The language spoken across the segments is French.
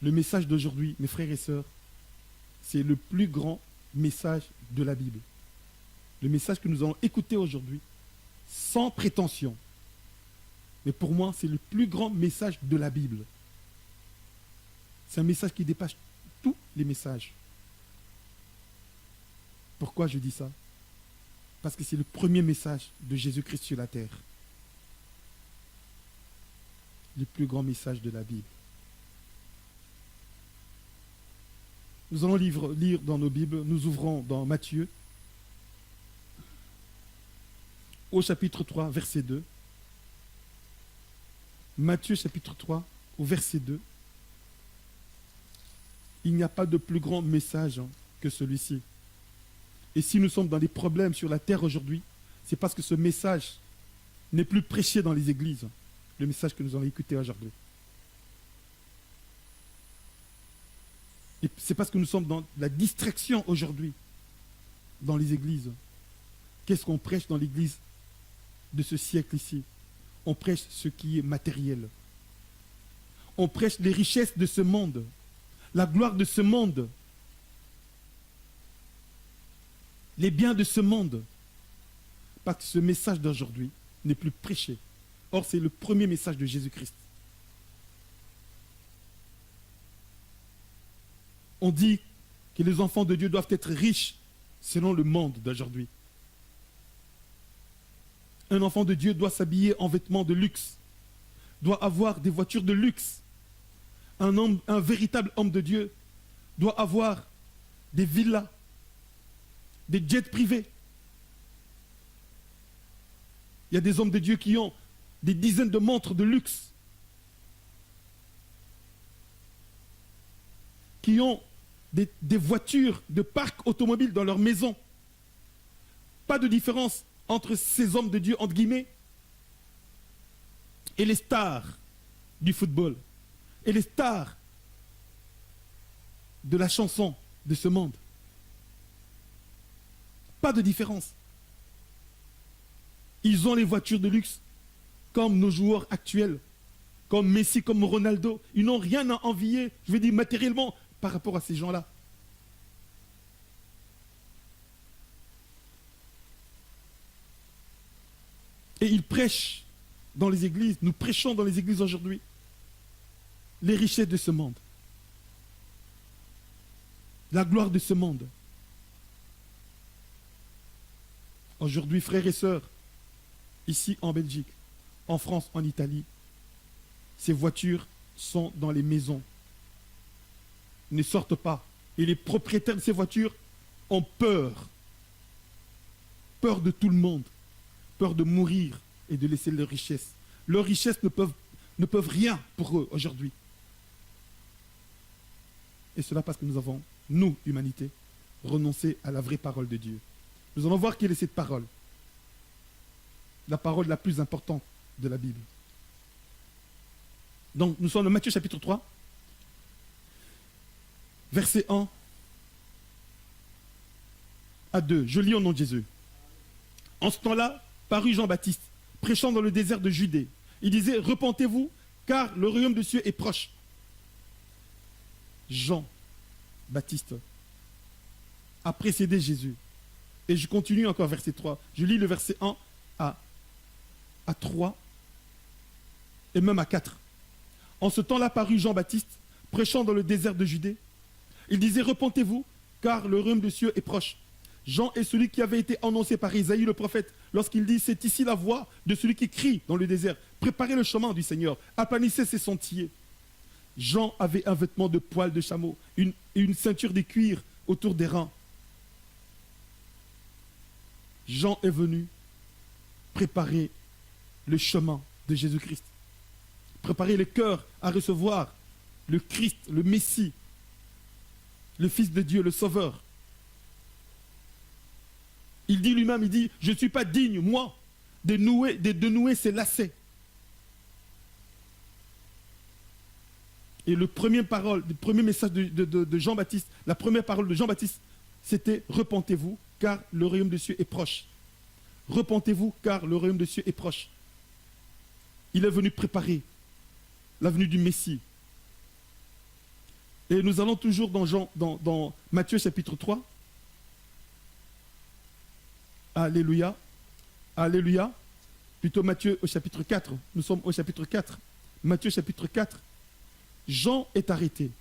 Le message d'aujourd'hui, mes frères et sœurs, c'est le plus grand message de la Bible. Le message que nous allons écouter aujourd'hui, sans prétention. Mais pour moi, c'est le plus grand message de la Bible. C'est un message qui dépasse tous les messages. Pourquoi je dis ça? Parce que c'est le premier message de Jésus-Christ sur la terre. Le plus grand message de la Bible. Nous allons lire dans nos Bibles, nous ouvrons dans Matthieu, au chapitre 3, verset 2. Matthieu chapitre 3, au verset 2. Il n'y a pas de plus grand message que celui-ci. Et si nous sommes dans des problèmes sur la terre aujourd'hui, c'est parce que ce message n'est plus prêché dans les églises. Le message que nous allons écouter aujourd'hui. Et c'est parce que nous sommes dans la distraction aujourd'hui, dans les églises. Qu'est-ce qu'on prêche dans l'église de ce siècle ici? On prêche ce qui est matériel. On prêche les richesses de ce monde, la gloire de ce monde, les biens de ce monde. Parce que ce message d'aujourd'hui n'est plus prêché. Or, c'est le premier message de Jésus-Christ. On dit que les enfants de Dieu doivent être riches selon le monde d'aujourd'hui. Un enfant de Dieu doit s'habiller en vêtements de luxe, doit avoir des voitures de luxe. Un véritable homme de Dieu doit avoir des villas, des jets privés. Il y a des hommes de Dieu qui ont des dizaines de montres de luxe, qui ont des voitures de parc automobile dans leur maison. Pas de différence entre ces hommes de Dieu, entre guillemets, et les stars du football, et les stars de la chanson de ce monde. Pas de différence. Ils ont les voitures de luxe comme nos joueurs actuels, comme Messi, comme Ronaldo. Ils n'ont rien à envier, je veux dire matériellement, par rapport à ces gens-là. Et ils prêchent dans les églises, nous prêchons dans les églises aujourd'hui, les richesses de ce monde, la gloire de ce monde. Aujourd'hui, frères et sœurs, ici en Belgique, en France, en Italie, ces voitures sont dans les maisons, ne sortent pas. Et les propriétaires de ces voitures ont peur. Peur de tout le monde. Peur de mourir et de laisser leurs richesses. Leurs richesses ne peuvent rien pour eux aujourd'hui. Et cela parce que nous avons, nous, humanité, renoncé à la vraie parole de Dieu. Nous allons voir quelle est cette parole. La parole la plus importante de la Bible. Donc, nous sommes dans Matthieu chapitre 3, verset 1 à 2. Je lis au nom de Jésus. En ce temps-là, parut Jean-Baptiste, prêchant dans le désert de Judée. Il disait, repentez-vous, car le royaume de Dieu est proche. Jean-Baptiste a précédé Jésus. Et je continue encore verset 3. Je lis le verset 1 à 3 et même à 4. En ce temps-là parut Jean-Baptiste, prêchant dans le désert de Judée. Il disait, repentez-vous, car le royaume de Dieu est proche. Jean est celui qui avait été annoncé par Isaïe le prophète, lorsqu'il dit, c'est ici la voix de celui qui crie dans le désert. Préparez le chemin du Seigneur, aplanissez ses sentiers. Jean avait un vêtement de poil de chameau, une ceinture de cuir autour des reins. Jean est venu préparer le chemin de Jésus-Christ. Préparer le cœur à recevoir le Christ, le Messie, le Fils de Dieu, le Sauveur. Il dit lui-même, il dit, je ne suis pas digne, moi, de nouer ses lacets. Et le premier message de Jean-Baptiste, la première parole de Jean-Baptiste, c'était « Repentez-vous, car le royaume de Dieu est proche. » Repentez-vous, car le royaume de Dieu est proche. Il est venu préparer la venue du Messie. Et nous allons toujours dans Matthieu chapitre 3. Alléluia. Alléluia. Plutôt Matthieu au chapitre 4. Nous sommes au chapitre 4. Matthieu chapitre 4. Jean est arrêté.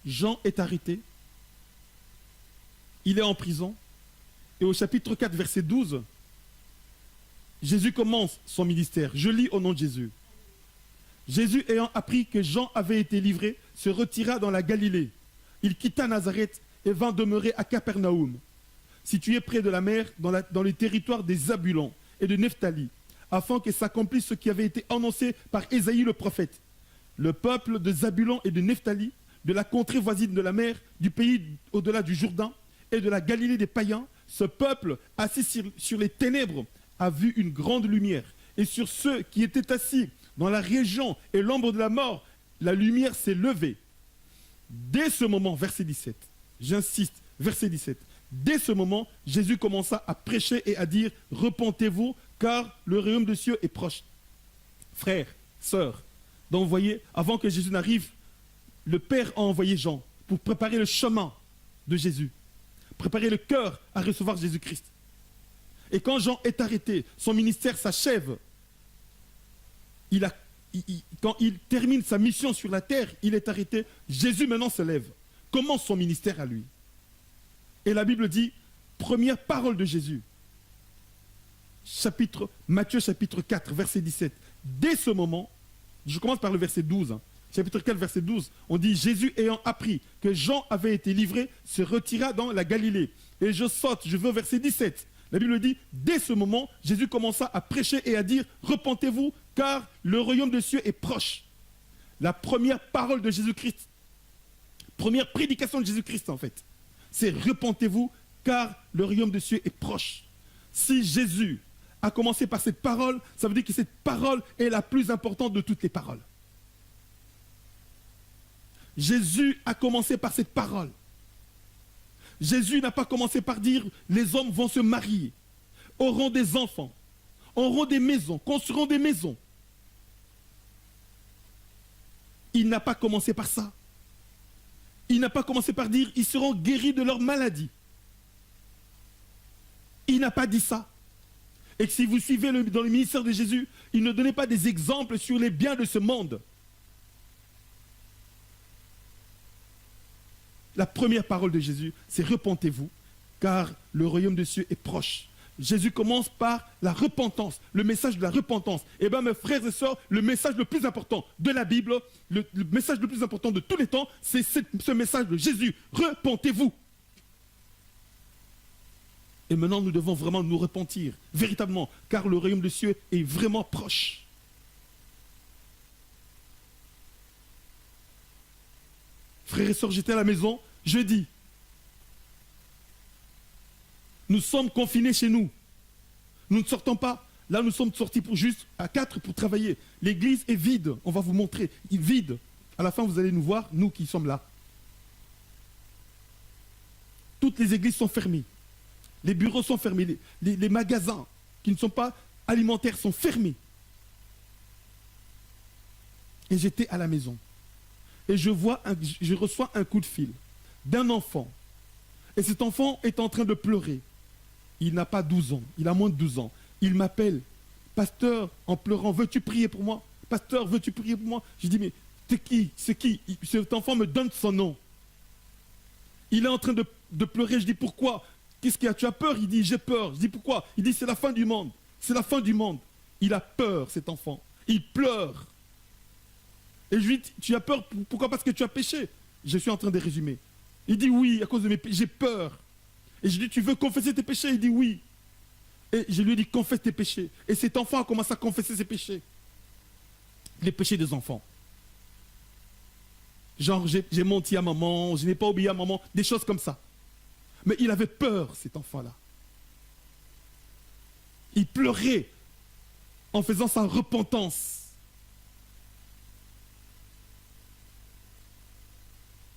Jean est arrêté. Il est en prison. Et au chapitre 4, verset 12, Jésus commence son ministère. Je lis au nom de Jésus. Jésus, ayant appris que Jean avait été livré, se retira dans la Galilée. Il quitta Nazareth et vint demeurer à Capernaum, situé près de la mer, dans les territoires des Zabulons et de Nephtali, afin que s'accomplisse ce qui avait été annoncé par Ésaïe le prophète. Le peuple de Zabulon et de Nephtali, de la contrée voisine de la mer, du pays au-delà du Jourdain et de la Galilée des païens, ce peuple, assis sur les ténèbres, a vu une grande lumière. Et sur ceux qui étaient assis dans la région et l'ombre de la mort, la lumière s'est levée. Dès ce moment, verset 17, j'insiste, verset 17, dès ce moment, Jésus commença à prêcher et à dire « Repentez-vous, car le royaume des cieux est proche. » Frères, sœurs, donc vous voyez, avant que Jésus n'arrive, le Père a envoyé Jean pour préparer le chemin de Jésus, préparer le cœur à recevoir Jésus-Christ. Et quand Jean est arrêté, son ministère s'achève. Quand il termine sa mission sur la terre, il est arrêté. Jésus maintenant se lève. Commence son ministère à lui. Et la Bible dit, première parole de Jésus. Matthieu chapitre 4, verset 17. Dès ce moment, je commence par le verset 12. Chapitre 4, verset 12, on dit « Jésus ayant appris que Jean avait été livré, se retira dans la Galilée. » Et je veux au verset 17. La Bible dit « Dès ce moment, Jésus commença à prêcher et à dire « Repentez-vous, car le royaume des cieux est proche. » La première parole de Jésus-Christ, première prédication de Jésus-Christ en fait, c'est « Repentez-vous, car le royaume des cieux est proche. » Si Jésus a commencé par cette parole, ça veut dire que cette parole est la plus importante de toutes les paroles. Jésus a commencé par cette parole. Jésus n'a pas commencé par dire les hommes vont se marier, auront des enfants, auront des maisons, construiront des maisons. Il n'a pas commencé par ça. Il n'a pas commencé par dire ils seront guéris de leur maladie. Il n'a pas dit ça. Et que si vous suivez dans le ministère de Jésus, il ne donnait pas des exemples sur les biens de ce monde. La première parole de Jésus, c'est « Repentez-vous, car le royaume des cieux est proche. » Jésus commence par la repentance, le message de la repentance. Eh bien, mes frères et sœurs, le message le plus important de la Bible, le message le plus important de tous les temps, c'est ce message de Jésus. Repentez-vous. Et maintenant, nous devons vraiment nous repentir, véritablement, car le royaume des cieux est vraiment proche. Frères et sœurs, j'étais à la maison, jeudi. Nous sommes confinés chez nous. Nous ne sortons pas. Là, nous sommes sortis juste à 4 pour travailler. L'église est vide. On va vous montrer. Il est vide. À la fin, vous allez nous voir, nous qui sommes là. Toutes les églises sont fermées. Les bureaux sont fermés. Les magasins qui ne sont pas alimentaires sont fermés. Et j'étais à la maison. Et je reçois un coup de fil d'un enfant. Et cet enfant est en train de pleurer. Il n'a pas 12 ans, il a moins de 12 ans. Il m'appelle, pasteur, en pleurant, veux-tu prier pour moi? Pasteur, veux-tu prier pour moi? Je dis, mais t'es qui? C'est qui? Cet enfant me donne son nom. Il est en train de pleurer, je dis, pourquoi? Qu'est-ce qu'il y a? Tu as peur? Il dit, j'ai peur. Je dis, pourquoi? Il dit, c'est la fin du monde. C'est la fin du monde. Il a peur, cet enfant. Il pleure. Et je lui dis, tu as peur? Pourquoi? Parce que tu as péché. Je suis en train de résumer. Il dit, oui, à cause de mes péchés, j'ai peur. Et je lui dis, tu veux confesser tes péchés? Il dit, oui. Et je lui ai dit, confesse tes péchés. Et cet enfant a commencé à confesser ses péchés. Les péchés des enfants. Genre, j'ai menti à maman, je n'ai pas obéi à maman, des choses comme ça. Mais il avait peur, cet enfant-là. Il pleurait en faisant sa repentance.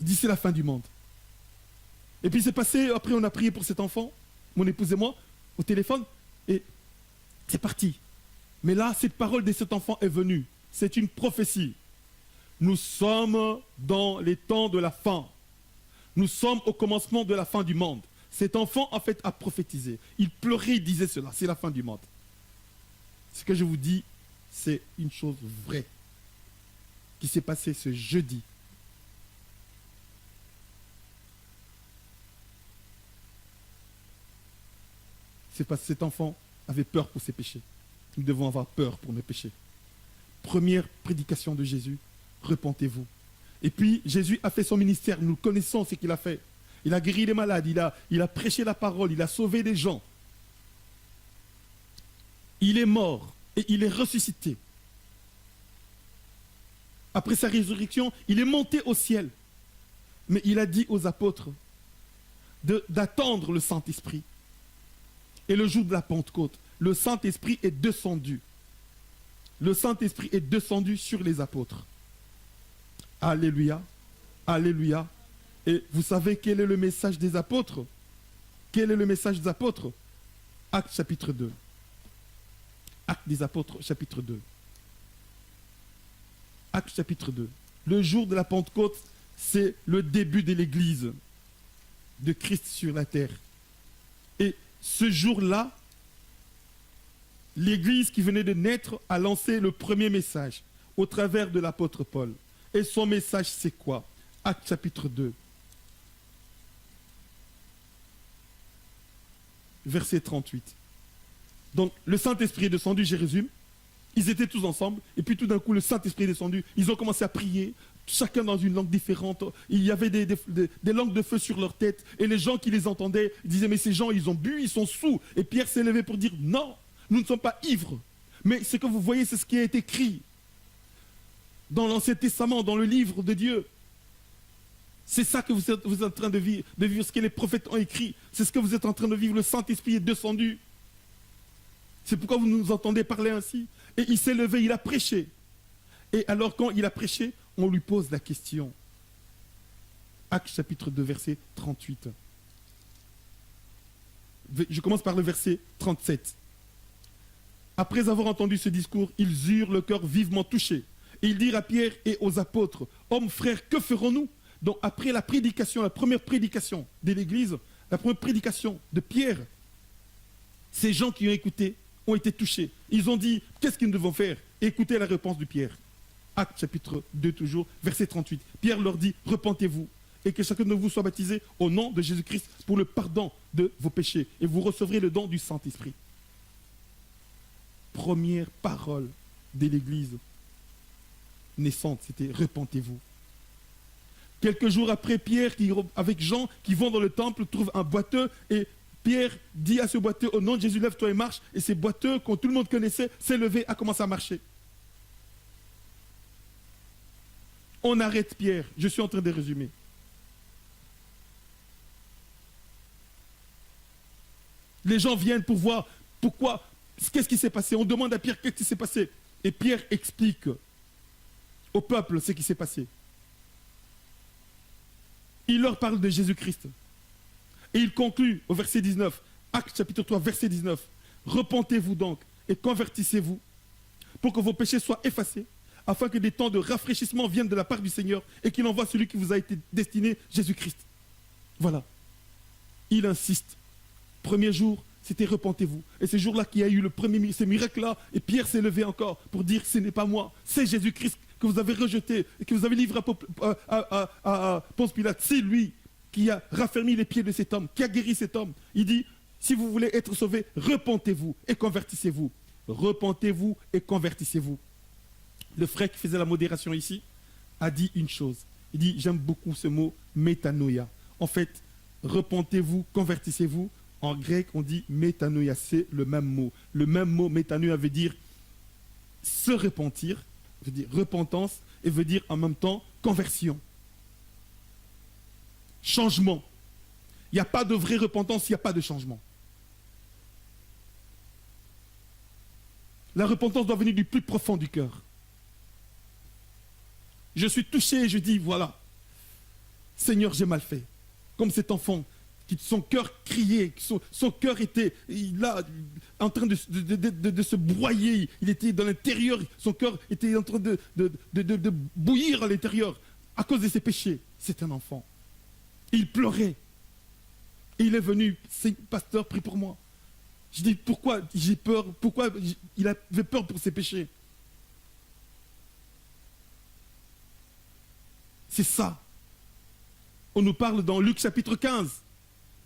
Il dit, c'est la fin du monde. Et puis c'est passé, après on a prié pour cet enfant, mon épouse et moi, au téléphone, et c'est parti. Mais là, cette parole de cet enfant est venue. C'est une prophétie. Nous sommes dans les temps de la fin. Nous sommes au commencement de la fin du monde. Cet enfant, en fait, a prophétisé. Il pleurait, il disait cela, c'est la fin du monde. Ce que je vous dis, c'est une chose vraie qui s'est passée ce jeudi. C'est parce que cet enfant avait peur pour ses péchés. Nous devons avoir peur pour nos péchés. Première prédication de Jésus, repentez-vous. Et puis, Jésus a fait son ministère, nous connaissons ce qu'il a fait. Il a guéri les malades, il a prêché la parole, il a sauvé des gens. Il est mort et il est ressuscité. Après sa résurrection, il est monté au ciel. Mais il a dit aux apôtres d'attendre le Saint-Esprit. Et le jour de la Pentecôte, le Saint-Esprit est descendu. Le Saint-Esprit est descendu sur les apôtres. Alléluia. Alléluia. Et vous savez quel est le message des apôtres? Quel est le message des apôtres? Actes chapitre 2. Actes des apôtres chapitre 2. Actes chapitre 2. Le jour de la Pentecôte, c'est le début de l'Église de Christ sur la terre. Et ce jour-là, l'Église qui venait de naître a lancé le premier message au travers de l'apôtre Paul. Et son message, c'est quoi? Actes chapitre 2. Verset 38. Donc, le Saint-Esprit est descendu, je résume. Ils étaient tous ensemble, et puis tout d'un coup, le Saint-Esprit est descendu. Ils ont commencé à prier, chacun dans une langue différente. Il y avait des langues de feu sur leur tête, et les gens qui les entendaient disaient, mais ces gens, ils ont bu, ils sont sous. Et Pierre s'est levé pour dire, non, nous ne sommes pas ivres. Mais ce que vous voyez, c'est ce qui a été écrit dans l'Ancien Testament, dans le livre de Dieu. C'est ça que vous êtes en train de vivre, ce que les prophètes ont écrit. C'est ce que vous êtes en train de vivre. Le Saint-Esprit est descendu. C'est pourquoi vous nous entendez parler ainsi. Et il s'est levé, il a prêché. Et alors quand il a prêché, on lui pose la question. Actes chapitre 2, verset 38. Je commence par le verset 37. Après avoir entendu ce discours, ils eurent le cœur vivement touché. Et ils dirent à Pierre et aux apôtres, hommes, frères, que ferons-nous? Donc après la prédication, la première prédication de l'Église, la première prédication de Pierre, ces gens qui ont écouté ont été touchés. Ils ont dit, qu'est-ce que nous devons faire? Écoutez la réponse de Pierre. Actes chapitre 2 toujours, verset 38. Pierre leur dit, repentez-vous et que chacun de vous soit baptisé au nom de Jésus-Christ pour le pardon de vos péchés et vous recevrez le don du Saint-Esprit. Première parole de l'Église naissante, c'était repentez-vous. Quelques jours après, Pierre, avec Jean, qui vont dans le temple, trouve un boiteux et Pierre dit à ce boiteux, au nom de Jésus, lève-toi et marche. Et ce boiteux, que tout le monde connaissait, s'est levé, a commencé à marcher. On arrête Pierre. Je suis en train de résumer. Les gens viennent pour voir pourquoi, qu'est-ce qui s'est passé. On demande à Pierre qu'est-ce qui s'est passé. Et Pierre explique au peuple ce qui s'est passé. Il leur parle de Jésus-Christ. Et il conclut au verset 19, Actes chapitre 3, verset 19. Repentez-vous donc et convertissez-vous pour que vos péchés soient effacés, afin que des temps de rafraîchissement viennent de la part du Seigneur et qu'il envoie celui qui vous a été destiné, Jésus-Christ. Voilà. Il insiste. Premier jour, c'était repentez-vous. Et ce jour-là qu'il y a eu ce miracle-là, et Pierre s'est levé encore pour dire, ce n'est pas moi, c'est Jésus-Christ que vous avez rejeté et que vous avez livré à Ponce Pilate. C'est lui qui a raffermi les pieds de cet homme, qui a guéri cet homme. Il dit, si vous voulez être sauvé, repentez-vous et convertissez-vous. Repentez-vous et convertissez-vous. Le frère qui faisait la modération ici a dit une chose. Il dit, j'aime beaucoup ce mot métanoïa. En fait, repentez-vous, convertissez-vous. En grec, on dit métanoïa, c'est le même mot. Le même mot métanoïa veut dire se repentir, veut dire repentance, et veut dire en même temps conversion. Changement. Il n'y a pas de vraie repentance, il n'y a pas de changement. La repentance doit venir du plus profond du cœur. Je suis touché et je dis, voilà, Seigneur, j'ai mal fait. Comme cet enfant son cœur criait, son cœur était là, en train de se broyer. Il était dans l'intérieur, son cœur était en train de bouillir à l'intérieur à cause de ses péchés. C'est un enfant. Il pleurait. Et il est venu, pasteur, prie pour moi. Je dis, pourquoi j'ai peur? Pourquoi il avait peur pour ses péchés? C'est ça. On nous parle dans Luc chapitre 15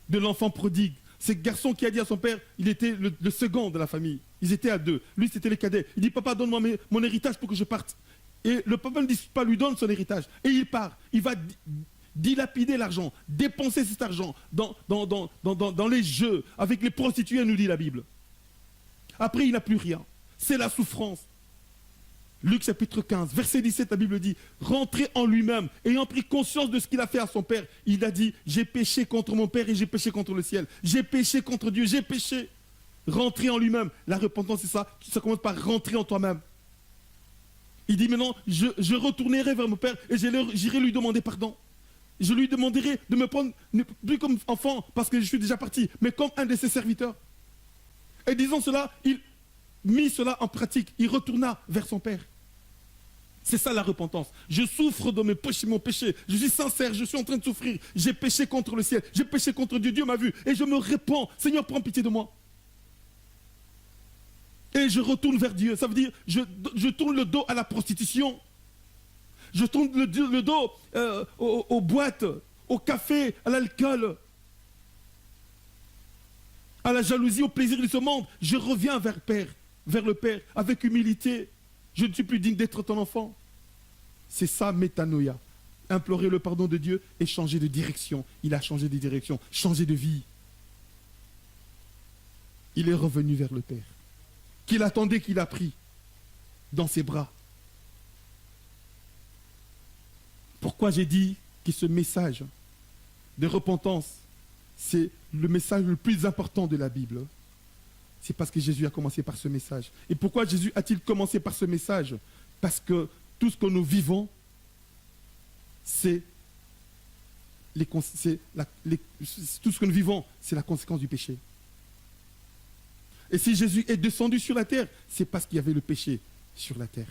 de l'enfant prodigue. Ce garçon qui a dit à son père, il était le second de la famille. Ils étaient à deux. Lui, c'était les cadets. Il dit, papa, donne-moi mon héritage pour que je parte. Et le papa ne dit pas, lui donne son héritage. Et il part. Il va dilapider l'argent, dépenser cet argent dans les jeux, avec les prostituées, nous dit la Bible. Après, il n'a plus rien. C'est la souffrance. Luc chapitre 15, verset 17, la Bible dit, rentré en lui-même, ayant pris conscience de ce qu'il a fait à son père, il a dit, j'ai péché contre mon père et j'ai péché contre le ciel. J'ai péché contre Dieu, j'ai péché. Rentrer en lui-même. La repentance, c'est ça. Ça commence par rentrer en toi-même. Il dit maintenant, je retournerai vers mon père et j'irai lui demander pardon. Je lui demanderai de me prendre, plus comme enfant, parce que je suis déjà parti, mais comme un de ses serviteurs. Et disant cela, il mit cela en pratique. Il retourna vers son père. C'est ça la repentance. Je souffre de mon péché. Je suis sincère, je suis en train de souffrir. J'ai péché contre le ciel, j'ai péché contre Dieu. Dieu m'a vu et je me répands. Seigneur, prends pitié de moi. Et je retourne vers Dieu. Ça veut dire, je tourne le dos à la prostitution. Je tourne le dos aux boîtes, au café, à l'alcool, à la jalousie, au plaisir de ce monde. Je reviens vers le Père, avec humilité. Je ne suis plus digne d'être ton enfant. C'est ça, métanoïa. Implorer le pardon de Dieu et changer de direction. Il a changé de direction, changé de vie. Il est revenu vers le Père, qu'il attendait, qu'il a pris dans ses bras. Pourquoi j'ai dit que ce message de repentance, c'est le message le plus important de la Bible? C'est parce que Jésus a commencé par ce message. Et pourquoi Jésus a-t-il commencé par ce message? Parce que tout ce que nous vivons, tout ce que nous vivons, c'est la conséquence du péché. Et si Jésus est descendu sur la terre, c'est parce qu'il y avait le péché sur la terre.